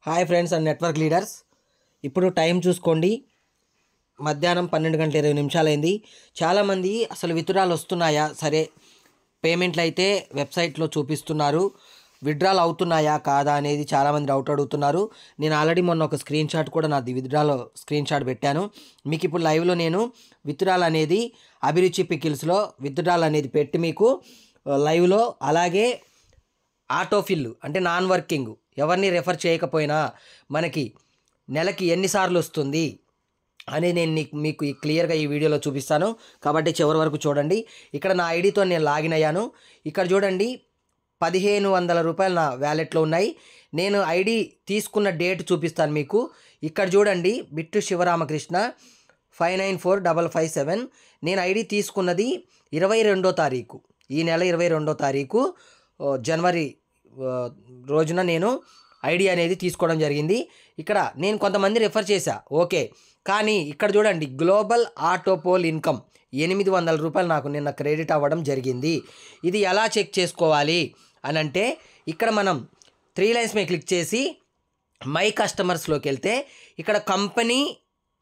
Hi friends and network leaders. ఇప్పుడు time చూసుకోండి, మధ్యాహ్నం 12:20 అయింది. చాలామంది అసలు విత్డ్రాలు వస్తున్నాయా, సరే పేమెంట్లు అయితే వెబ్సైట్లో చూపిస్తున్నారు, విత్డ్రాల్ అవుతున్నాయా కాదా అనేది చాలామంది డౌట్ అడుగుతున్నారు. నేను ఆల్రెడీ మొన్న ఒక స్క్రీన్ షాట్ కూడా నాది విత్డ్రాల్ స్క్రీన్ షాట్ పెట్టాను. మీకు ఇప్పుడు లైవ్లో నేను విత్డ్రాల్ అనేది అభిరుచి పికిల్స్లో విత్డ్రాల్ అనేది పెట్టి మీకు లైవ్లో, అలాగే ఆటోఫిల్ అంటే నాన్ వర్కింగ్ ఎవరిని రెఫర్ చేయకపోయినా మనకి నెలకి ఎన్నిసార్లు వస్తుంది అనేది నేను మీకు క్లియర్గా ఈ వీడియోలో చూపిస్తాను, కాబట్టి చివరి వరకు చూడండి. ఇక్కడ నా ఐడితో నేను లాగిన్ అయ్యాను. ఇక్కడ చూడండి 1500 రూపాయలు నా వ్యాలెట్లో ఉన్నాయి. నేను ఐడి తీసుకున్న డేట్ చూపిస్తాను మీకు. ఇక్కడ చూడండి, బిట్టు శివరామకృష్ణ 594557. నేను ఐడి తీసుకున్నది 22వ తారీఖు, ఈ నెల 22వ తారీఖు జనవరి రోజున నేను ఐడి అనేది తీసుకోవడం జరిగింది. ఇక్కడ నేను కొంతమంది రెఫర్ చేశా, ఓకే, కానీ ఇక్కడ చూడండి గ్లోబల్ ఆటోపోల్ ఇన్కమ్ 800 రూపాయలు నాకు నిన్న క్రెడిట్ అవ్వడం జరిగింది. ఇది ఎలా చెక్ చేసుకోవాలి అని అంటే, ఇక్కడ మనం 3 లైన్స్ మీద క్లిక్ చేసి మై కస్టమర్స్లోకి వెళ్తే ఇక్కడ కంపెనీ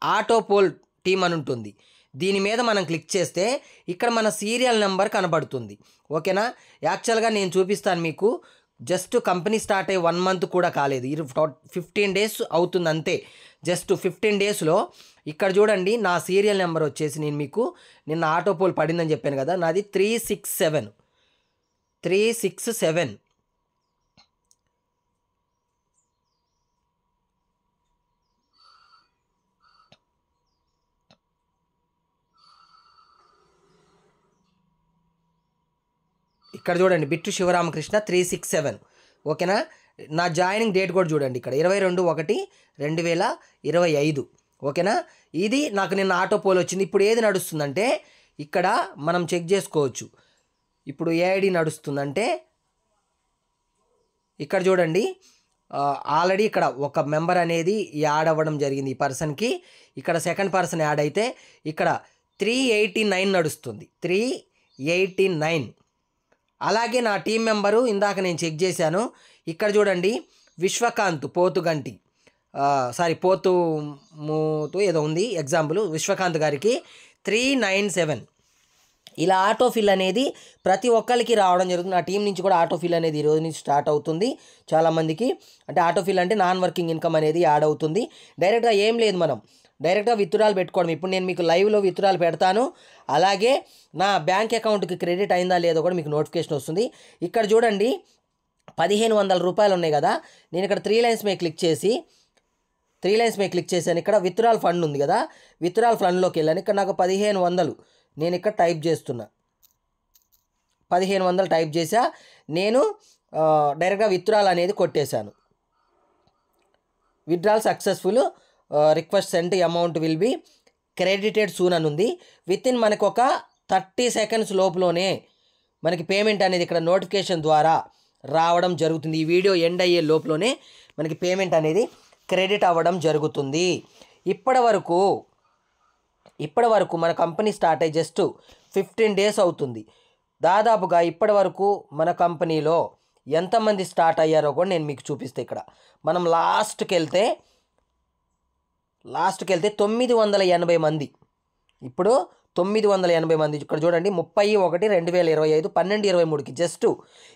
ఆటోపోల్ టీమ్ అని ఉంటుంది. దీని మీద మనం క్లిక్ చేస్తే ఇక్కడ మన సీరియల్ నెంబర్ కనబడుతుంది, ఓకేనా. యాక్చువల్గా నేను చూపిస్తాను మీకు. జస్ట్ కంపెనీ స్టార్ట్ అయ్యి 1 మంత్ కూడా కాలేదు, 15 డేస్ అవుతుంది అంతే. జస్ట్ 15 డేస్లో ఇక్కడ చూడండి నా సీరియల్ నెంబర్ వచ్చేసి, నేను మీకు నిన్న ఆటోపోల్ పడిందని చెప్పాను కదా, నాది 367. ఇక్కడ చూడండి బిట్టు శివరామకృష్ణ 367, ఓకేనా. నా జాయినింగ్ డేట్ కూడా చూడండి, ఇక్కడ 22/1/2025, ఓకేనా. ఇది నాకు నిన్న ఆటోపోల్ వచ్చింది. ఇప్పుడు ఏది నడుస్తుందంటే ఇక్కడ మనం చెక్ చేసుకోవచ్చు. ఇప్పుడు ఏ ఐడి నడుస్తుందంటే ఇక్కడ చూడండి, ఆల్రెడీ ఇక్కడ ఒక మెంబర్ అనేది యాడ్ అవ్వడం జరిగింది ఈ పర్సన్కి. ఇక్కడ సెకండ్ పర్సన్ యాడ్ అయితే ఇక్కడ 389 నడుస్తుంది, 389. అలాగే నా టీం మెంబరు ఇందాక నేను చెక్ చేశాను. ఇక్కడ చూడండి విశ్వకాంత్ పోతుగంటి, పోతుమూతు ఏదో ఉంది ఎగ్జాంపుల్, విశ్వకాంత్ గారికి 397. ఇలా ఆటోఫిల్ అనేది ప్రతి ఒక్కరికి రావడం జరుగుతుంది. నా టీం నుంచి కూడా ఆటోఫిల్ అనేది ఈరోజు నుంచి స్టార్ట్ అవుతుంది చాలామందికి. అంటే ఆటోఫిల్ అంటే నాన్ వర్కింగ్ ఇన్కమ్ అనేది యాడ్ అవుతుంది. డైరెక్ట్గా ఏం లేదు, మనం డైరెక్ట్గా విత్డ్రాల్ పెట్టుకోవడం. ఇప్పుడు నేను మీకు లైవ్లో విత్డ్రాల్ పెడతాను, అలాగే నా బ్యాంక్ అకౌంట్కి క్రెడిట్ అయిందా లేదో కూడా మీకు నోటిఫికేషన్ వస్తుంది. ఇక్కడ చూడండి 1500 రూపాయలు ఉన్నాయి కదా, నేను ఇక్కడ 3 లైన్స్ మీద క్లిక్ చేశాను. ఇక్కడ విత్డ్రాల్ ఫండ్ ఉంది కదా, విత్డ్రాల్ ఫండ్లోకి వెళ్ళాను. ఇక్కడ నాకు 1500 నేను ఇక్కడ టైప్ చేస్తున్నా, 1500 టైప్ చేసా. నేను డైరెక్ట్గా విత్డ్రాల్ అనేది కొట్టేశాను. Withdrawal successful, request sent amount will be credited soon అని ఉంది. వితిన్ మనకు ఒక 30 సెకండ్స్ లోపులోనే మనకి పేమెంట్ అనేది ఇక్కడ నోటిఫికేషన్ ద్వారా రావడం జరుగుతుంది. ఈ వీడియో ఎండ్ అయ్యే లోపులోనే మనకి పేమెంట్ అనేది క్రెడిట్ అవ్వడం జరుగుతుంది. ఇప్పటి వరకు మన కంపెనీ స్టార్ట్ అయ్యి జస్ట్ 15 డేస్ అవుతుంది. దాదాపుగా ఇప్పటి వరకు మన కంపెనీలో ఎంతమంది స్టార్ట్ అయ్యారో కూడా నేను మీకు చూపిస్తే, ఇక్కడ మనం లాస్ట్కి వెళ్తే 980 మంది, ఇప్పుడు 980 మంది. ఇక్కడ చూడండి 31/2025 12/23కి జస్ట్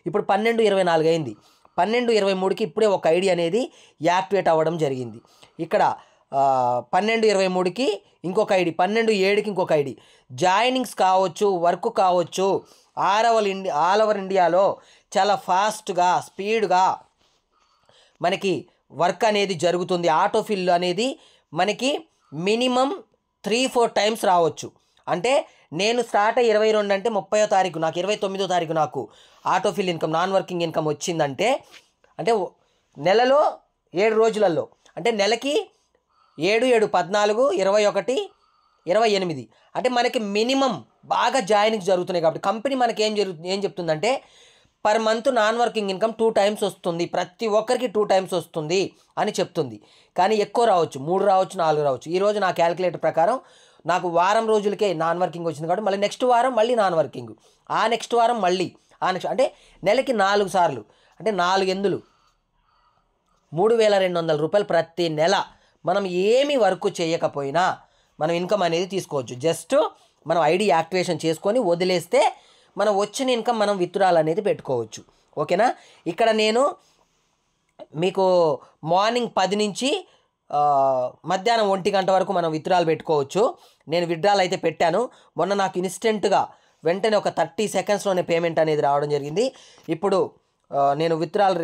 ఇప్పుడు 12/24 అయింది. 12/23కి ఇప్పుడే ఒక ఐడి అనేది యాక్టివేట్ అవ్వడం జరిగింది. ఇక్కడ 12/23కి ఇంకొక ఐడి, 12/7కి ఇంకొక ఐడి. జాయినింగ్స్ కావచ్చు, వర్క్ కావచ్చు, ఆల్ ఓవర్ ఇండియాలో చాలా ఫాస్ట్గా స్పీడ్గా మనకి వర్క్ అనేది జరుగుతుంది. ఆటోఫిల్ అనేది మనకి మినిమం 3-4 టైమ్స్ రావచ్చు. అంటే నేను స్టార్ట్ అయ్యి 22 అంటే 30వ తారీఖు, నాకు 29వ తారీఖు నాకు autofill income non working income వచ్చిందంటే, అంటే నెలలో 7 రోజులలో, అంటే నెలకి 7, 7, 14, 21, 28. అంటే మనకి మినిమం బాగా జాయినింగ్స్ జరుగుతున్నాయి. కాబట్టి కంపెనీ మనకి ఏం చెప్తుందంటే per month non working income 2 times వస్తుంది, ప్రతి ఒక్కరికి 2 టైమ్స్ వస్తుంది అని చెప్తుంది. కానీ ఎక్కువ రావచ్చు, 3 రావచ్చు, 4 రావచ్చు. ఈరోజు నా క్యాలిక్యులేటర్ ప్రకారం నాకు వారం రోజులకే నాన్ వర్కింగ్ వచ్చింది కాబట్టి మళ్ళీ నెక్స్ట్ వారం మళ్ళీ నాన్ వర్కింగ్, ఆ నెక్స్ట్ వారం మళ్ళీ, అంటే నెలకి 4 సార్లు, అంటే 4 ఎందులు 3,200 రూపాయలు ప్రతి నెల మనం ఏమి వర్క్ చేయకపోయినా మనం ఇన్కమ్ అనేది తీసుకోవచ్చు. జస్ట్ మనం ఐడి యాక్టివేషన్ చేసుకొని వదిలేస్తే మనం వచ్చిన ఇన్కమ్ మనం విత్డ్రాల్ అనేది పెట్టుకోవచ్చు. ఓకేనా. ఇక్కడ నేను మీకు మార్నింగ్ 10 నుంచి మధ్యాహ్నం 1 గంట వరకు మనం విత్డ్రాల్ పెట్టుకోవచ్చు. నేను విత్డ్రాల్ అయితే పెట్టాను. మొన్న నాకు ఇన్స్టెంట్గా వెంటనే ఒక 30 సెకండ్స్లోనే పేమెంట్ అనేది రావడం జరిగింది. ఇప్పుడు నేను విత్డ్రాల్